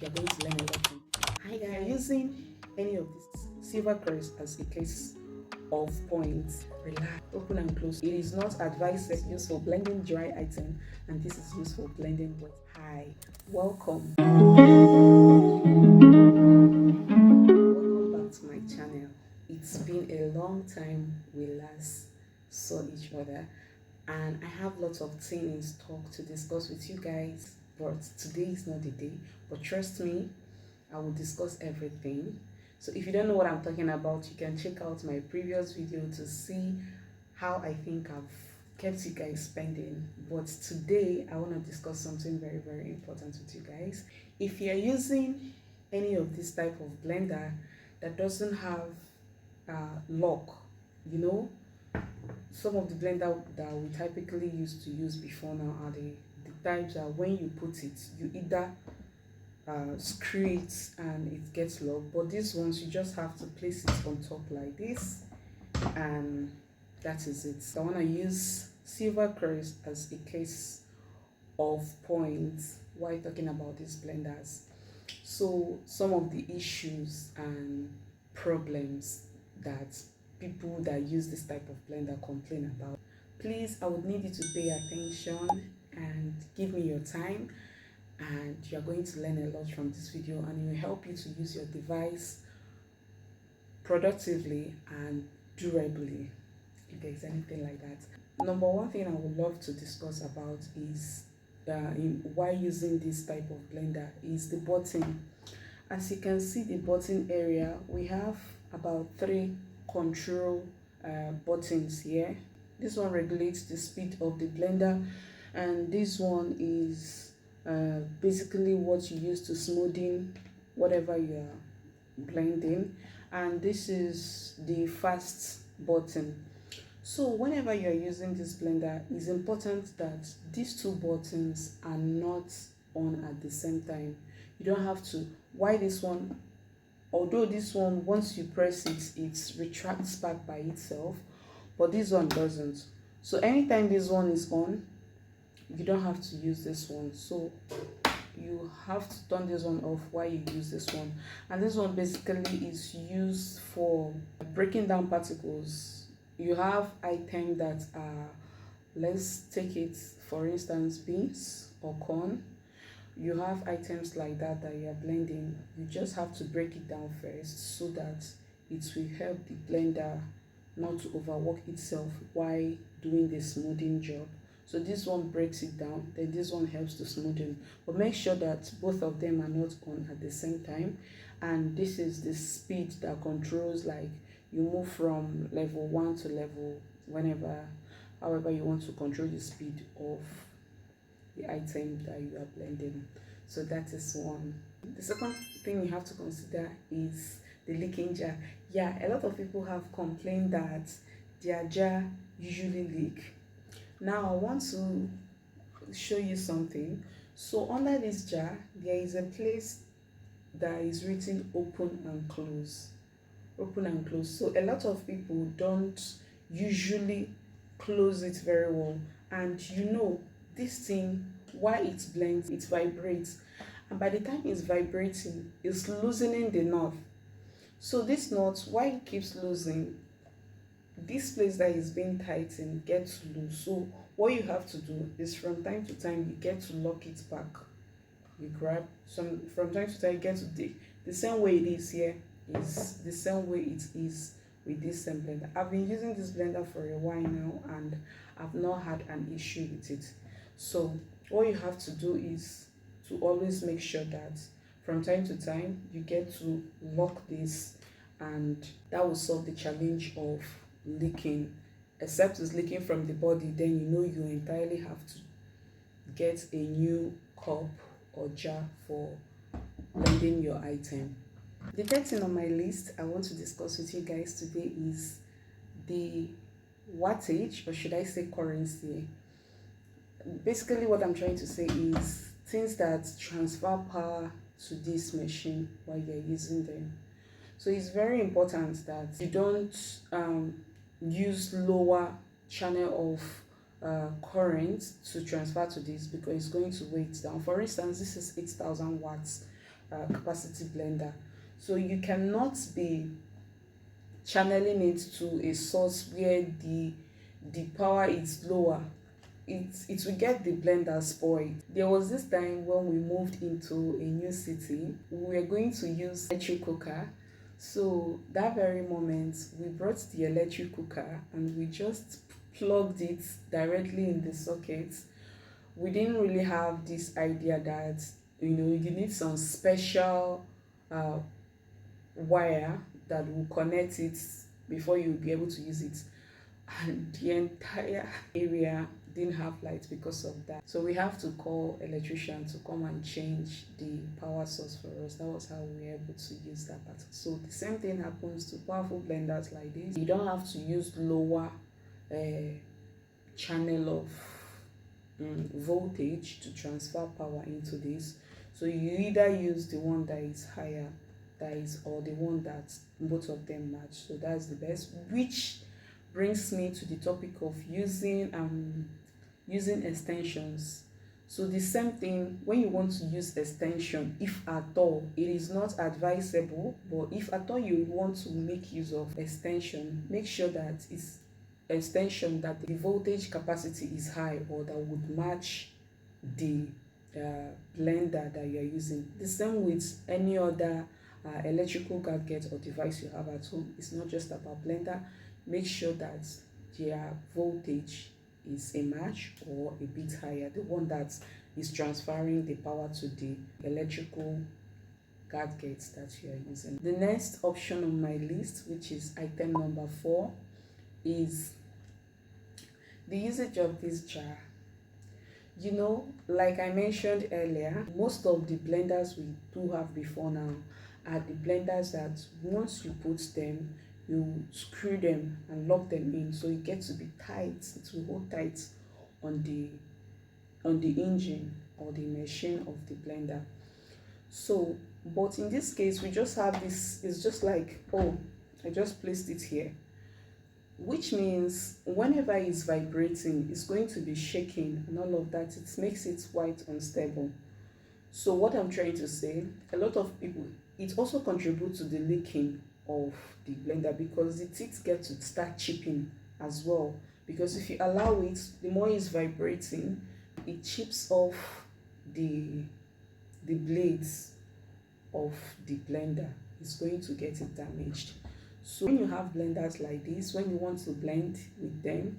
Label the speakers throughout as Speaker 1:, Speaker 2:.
Speaker 1: You're going to learn a lot from. Hi guys, using any of this silvercrest as a case of points, relax, open and close. It is not advised that used for blending dry item, and this is used for blending wet. Hi, welcome. Welcome back to my channel. It's been a long time we last saw each other, and I have lots of things to talk to discuss with you guys. But today is not the day. But trust me, I will discuss everything. So if you don't know what I'm talking about, you can check out my previous video to see how I think I've kept you guys spending. But today I want to discuss something very important with you guys. If you're using any of this type of blender that doesn't have lock, you know, some of the blender that we typically used to use before now are the types that when you put it, you either screw it and it gets locked, but these ones you just have to place it on top like this, and that is it. So I want to use silvercrest as a case of points while talking about these blenders. So some of the issues and problems that people that use this type of blender complain about. Please, I would need you to pay attention and give me your time, and you're going to learn a lot from this video, and it will help you to use your device productively and durably, if there's anything like that. Number one thing I would love to discuss about is why using this type of blender is the button. As you can see, the button area, we have about 3 control buttons here. This one regulates the speed of the blender, and this one is basically what you use to smoothing whatever you are blending, and this is the fast button. So whenever you are using this blender, it's important that these 2 buttons are not on at the same time. You don't have to. Why this one? Although this one, once you press it, it retracts back by itself, but this one doesn't. So anytime this one is on, you don't have to use this one. So you have to turn this one off while you use this one. And this one basically is used for breaking down particles. You have items that are, let's take it for instance, beans or corn. You have items like that that you are blending. You just have to break it down first so that it will help the blender not to overwork itself while doing the smoothing job. So this one breaks it down, then this one helps to smoothen. But make sure that both of them are not on at the same time. And this is the speed that controls, like you move from level 1 to level whenever, however you want to control the speed of the item that you are blending. So that is one. The second thing you have to consider is the leaking jar. Yeah, a lot of people have complained that their jar usually leak. Now I want to show you something. So under this jar there is a place that is written open and close. Open and close. So a lot of people don't usually close it very well, and you know, this thing, while it blends, it vibrates, and by the time it's vibrating, it's loosening the knot. So this knot, why it keeps losing, this place that is being tightened gets loose. So what you have to do is from time to time you get to lock it back. You grab some, from time to time you get to the same way it is here is the same way it is with this same blender. I've been using this blender for a while now, and I've not had an issue with it. So what you have to do is to always make sure that from time to time you get to lock this, and that will solve the challenge of leaking. Except it's leaking from the body, then you know you entirely have to get a new cup or jar for blending your item. The third thing on my list I want to discuss with you guys today is the wattage, or should I say currency. Basically what I'm trying to say is things that transfer power to this machine while you're using them. So it's very important that you don't use lower channel of current to transfer to this, because it's going to weigh it down. For instance, this is 8,000 watts, capacity blender. So you cannot be channeling it to a source where the power is lower. It will get the blender spoiled. There was this time when we moved into a new city, we were going to use electric cooker. So that very moment we brought the electric cooker and we just plugged it directly in the socket. We didn't really have this idea that you need some special uh, wire that will connect it before you'll be able to use it, and the entire area didn't have light because of that. So we have to call electrician to come and change the power source for us. That was how we were able to use that part. So the same thing happens to powerful blenders like this. You don't have to use lower uh, channel of voltage to transfer power into this. So you either use the one that is higher, or the one that both of them match. So that's the best, which brings me to the topic of using extensions. So the same thing, when you want to use extension, if at all, it is not advisable, but if at all you want to make use of extension, make sure that it's extension that the voltage capacity is high or that would match the blender that you are using. The same with any other electrical gadget or device you have at home. It's not just about blender. Make sure that their voltage is a match or a bit higher, the one that is transferring the power to the electrical gadgets that you are using. The next option on my list, which is item number 4, is the usage of this jar. Like I mentioned earlier, most of the blenders we do have before now are the blenders that once you put them, you screw them and lock them in, so it gets to be tight. It will hold tight on the engine or the machine of the blender. So, but in this case, we just have this. It's just like, oh, I just placed it here, which means whenever it's vibrating, it's going to be shaking and all of that. It makes it quite unstable. So what I'm trying to say, a lot of people, it also contributes to the leaking of the blender because the teeth get to start chipping as well. Because if you allow it, the more it's vibrating, it chips off the blades of the blender. It's going to get it damaged. So when you have blenders like this, when you want to blend with them,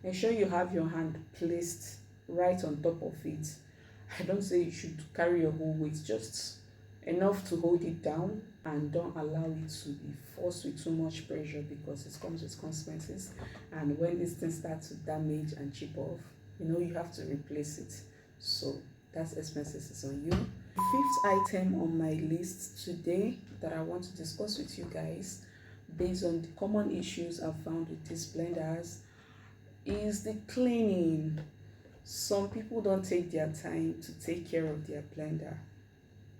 Speaker 1: ensure you have your hand placed right on top of it. I don't say you should carry your whole weight, just enough to hold it down, and don't allow it to be forced with too much pressure because it comes with consequences. And when this thing starts to damage and chip off, you have to replace it. So that's expenses is on you. Fifth item on my list today that I want to discuss with you guys, based on the common issues I've found with these blenders, is the cleaning. Some people don't take their time to take care of their blender,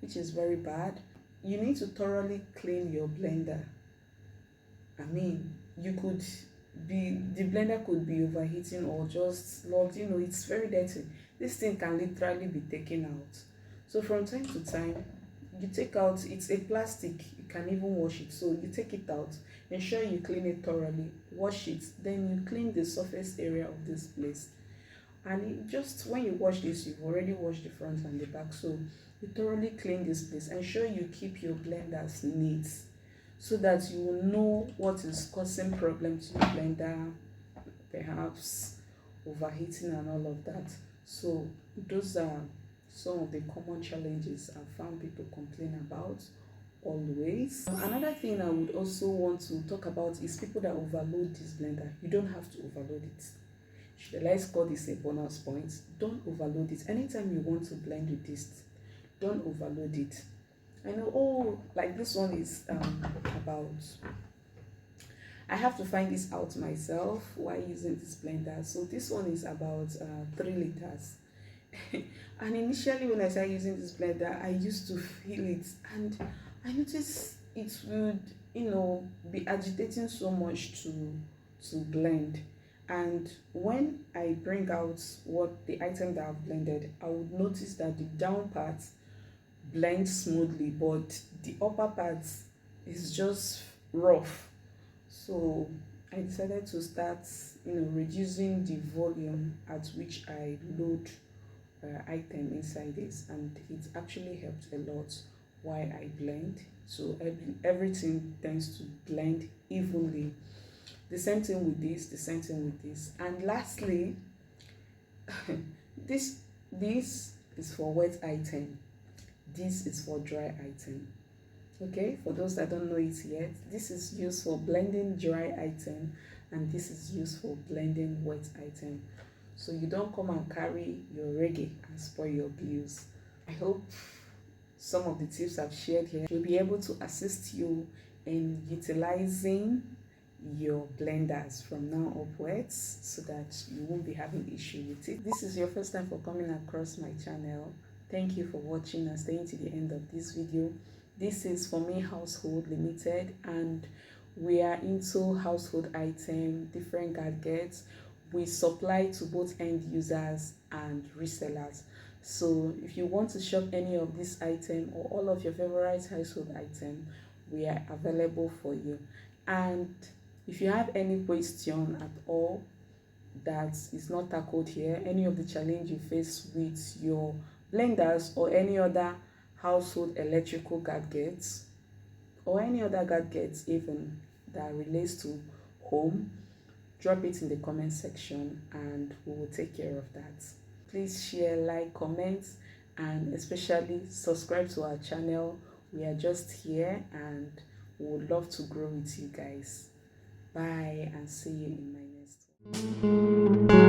Speaker 1: which is very bad. You need to thoroughly clean your blender. The blender could be overheating or just locked, it's very dirty. This thing can literally be taken out. So from time to time, you take out, it's a plastic, you can even wash it. So you take it out, ensure you clean it thoroughly, wash it, then you clean the surface area of this place. And just when you wash this, you've already washed the front and the back. So you thoroughly clean this place. Ensure you keep your blenders neat so that you will know what is causing problem to your blender, perhaps overheating and all of that. So those are some of the common challenges I've found people complain about always. Another thing I would also want to talk about is people that overload this blender. You don't have to overload it. Let's call this a bonus point. Don't overload it. Anytime you want to blend with this, don't overload it. I know, like this one is about, I have to find this out myself while using this blender. So this one is about 3 liters. And initially when I started using this blender, I used to feel it, and I noticed it would, be agitating so much to blend. And when I bring out what the item that I've blended, I would notice that the down part blend smoothly, but the upper part is just rough. So I decided to start, reducing the volume at which I load item inside this, and it actually helped a lot while I blend. So everything tends to blend evenly. The same thing with this, the same thing with this. And lastly, this this is for wet item, this is for dry item. Okay, for those that don't know it yet, this is used for blending dry item, and this is used for blending wet item. So you don't come and carry your reggae and spoil your blues. I hope some of the tips I've shared here will be able to assist you in utilizing your blenders from now upwards, so that you won't be having issue with it. This is your first time for coming across my channel. Thank you for watching and staying to the end of this video. This is For Me Household Limited, and we are into household item, different gadgets. We supply to both end users and resellers. So if you want to shop any of this item or all of your favorite household item, we are available for you. And if you have any question at all that is not tackled here, any of the challenge you face with your blenders or any other household electrical gadgets, or any other gadgets even that relates to home, drop it in the comment section and we will take care of that. Please share, like, comment, and especially subscribe to our channel. We are just here and we would love to grow with you guys. Bye, and see you in my next one.